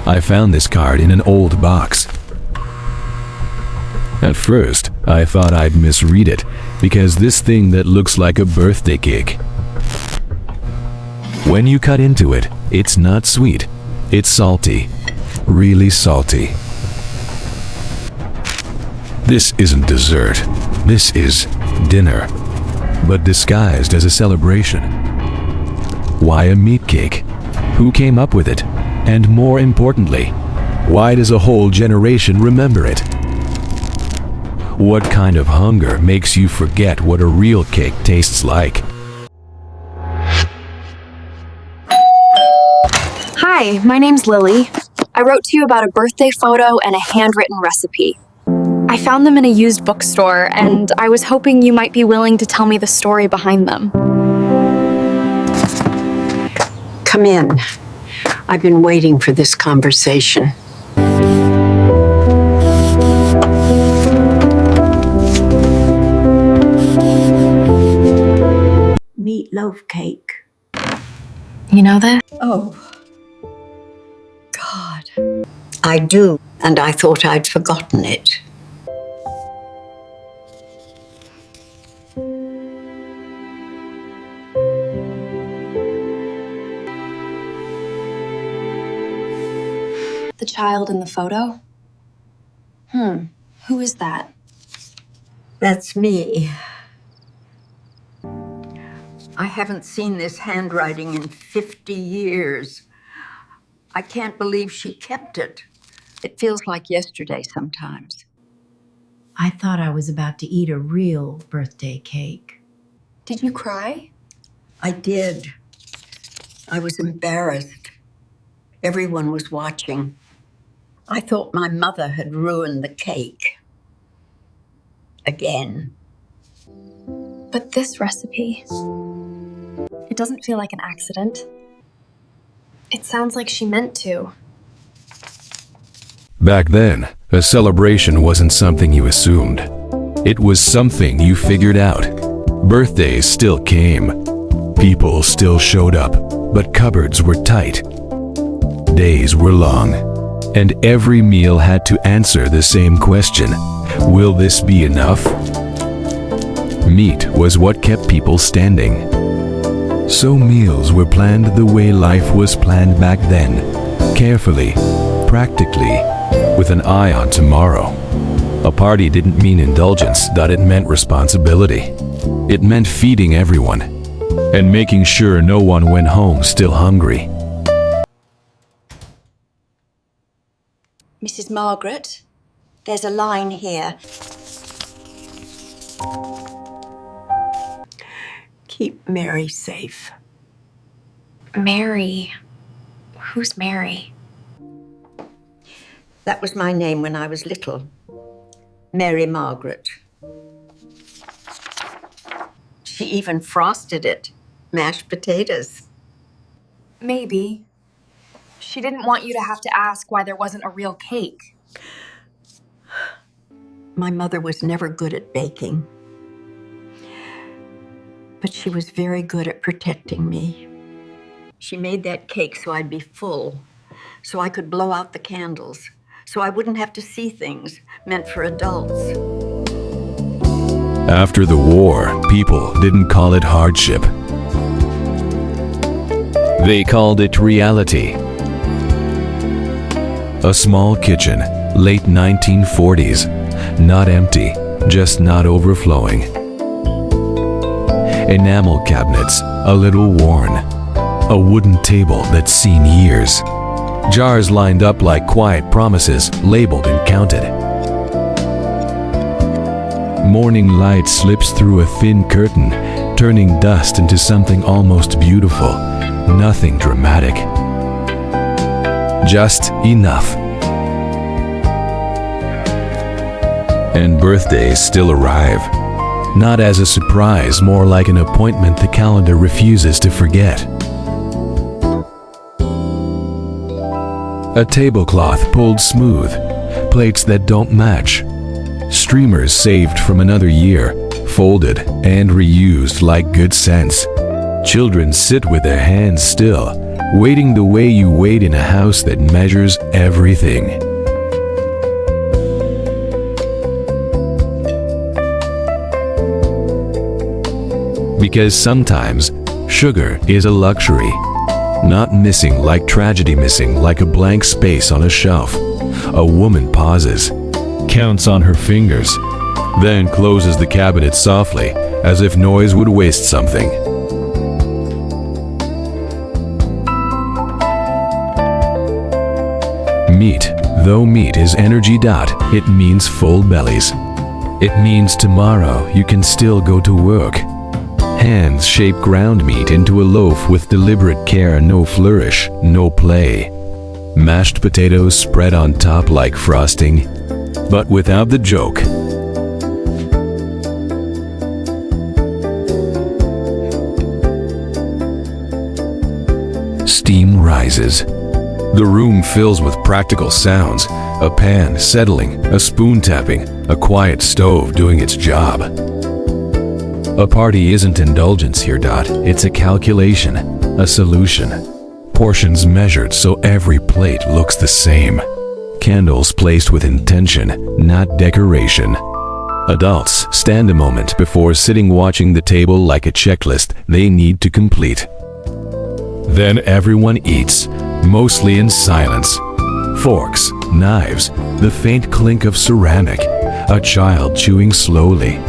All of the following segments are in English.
I found this card in an old box. At first, I thought I'd misread it, because this thing that looks like a birthday cake. When you cut into it, it's not sweet. It's salty. Really salty. This isn't dessert. This is dinner, but disguised as a celebration. Why a meat cake? Who came up with it? And more importantly, why does a whole generation remember it? What kind of hunger makes you forget what a real cake tastes like? Hi, my name's Lily. I wrote to you about a birthday photo and a handwritten recipe. I found them in a used bookstore, and I was hoping you might be willing to tell me the story behind them. Come in. I've been waiting for this conversation. Meatloaf cake. You know that? Oh, God. I do, and I thought I'd forgotten it. The child in the photo? Who is that? That's me. I haven't seen this handwriting in 50 years. I can't believe she kept it. It feels like yesterday sometimes. I thought I was about to eat a real birthday cake. Did you cry? I did. I was embarrassed. Everyone was watching. I thought my mother had ruined the cake. Again. But this recipe, it doesn't feel like an accident. It sounds like she meant to. Back then, a celebration wasn't something you assumed. It was something you figured out. Birthdays still came. People still showed up, but cupboards were tight. Days were long, and every meal had to answer the same question. Will this be enough? Meat was what kept people standing. So meals were planned the way life was planned back then. Carefully, practically, with an eye on tomorrow. A party didn't mean indulgence, that it meant responsibility. It meant feeding everyone, and making sure no one went home still hungry. Mrs. Margaret, there's a line here. Keep Mary safe. Mary. Who's Mary? That was my name when I was little. Mary Margaret. She even frosted it. Mashed potatoes. Maybe. She didn't want you to have to ask why there wasn't a real cake. My mother was never good at baking. But she was very good at protecting me. She made that cake so I'd be full, so I could blow out the candles, so I wouldn't have to see things meant for adults. After the war, people didn't call it hardship. They called it reality. A small kitchen, late 1940s, not empty, just not overflowing. Enamel cabinets, a little worn. A wooden table that's seen years. Jars lined up like quiet promises, labeled and counted. Morning light slips through a thin curtain, turning dust into something almost beautiful. Nothing dramatic. Just enough. And birthdays still arrive. Not as a surprise, more like an appointment the calendar refuses to forget. A tablecloth pulled smooth, plates that don't match, streamers saved from another year, folded and reused like good sense. Children sit with their hands still, waiting the way you wait in a house that measures everything. Because sometimes sugar is a luxury, not missing like tragedy, missing like a blank space on a shelf. A woman pauses, counts on her fingers, then closes the cabinet softly, as if noise would waste something. Meat, though meat is energy. It means full bellies. It means tomorrow you can still go to work. Hands shape ground meat into a loaf with deliberate care, no flourish, no play. Mashed potatoes spread on top like frosting, but without the joke. Steam rises. The room fills with practical sounds, a pan settling, a spoon tapping, a quiet stove doing its job. A party isn't indulgence here. It's a calculation, a solution. Portions measured so every plate looks the same. Candles placed with intention, not decoration. Adults stand a moment before sitting, watching the table like a checklist they need to complete. Then everyone eats, mostly in silence. Forks, knives, the faint clink of ceramic, a child chewing slowly.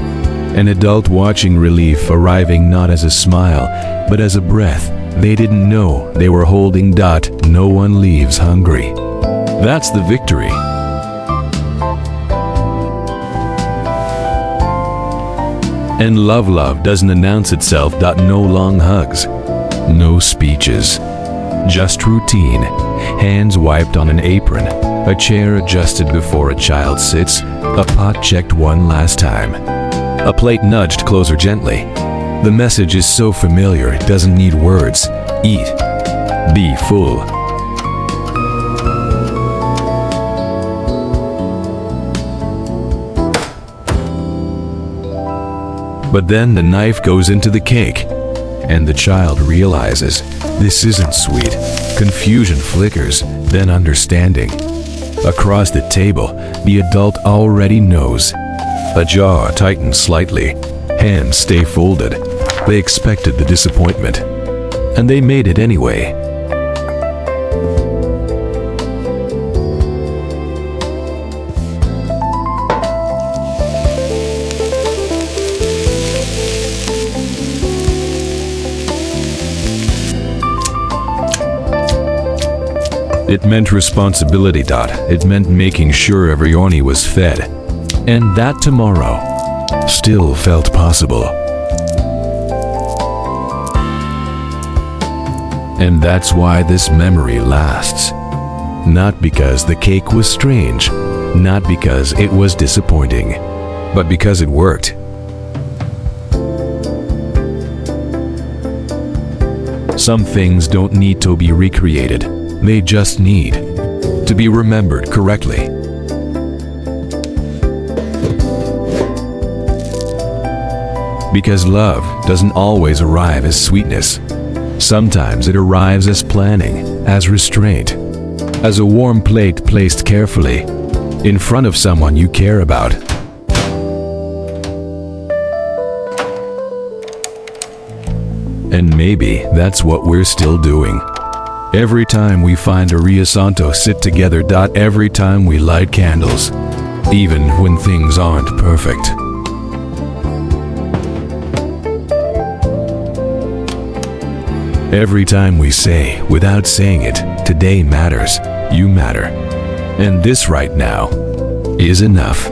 An adult watching, relief arriving not as a smile, but as a breath they didn't know they were holding. No one leaves hungry. That's the victory. And love doesn't announce itself. No long hugs, no speeches, just routine. Hands wiped on an apron, a chair adjusted before a child sits, a pot checked one last time. A plate nudged closer gently. The message is so familiar it doesn't need words. Eat. Be full. But then the knife goes into the cake, and the child realizes this isn't sweet. Confusion flickers, then understanding. Across the table, the adult already knows. A jaw tightens slightly, hands stay folded. They expected the disappointment, and they made it anyway. It meant responsibility. It meant making sure everyone was fed. And that tomorrow still felt possible. And that's why this memory lasts. Not because the cake was strange, not because it was disappointing, but because it worked. Some things don't need to be recreated. They just need to be remembered correctly. Because love doesn't always arrive as sweetness. Sometimes it arrives as planning, as restraint, as a warm plate placed carefully in front of someone you care about. And maybe that's what we're still doing. Every time we find a Rio Santo, sit together. Every time we light candles, even when things aren't perfect. Every time we say, without saying it, today matters, you matter. And this right now is enough.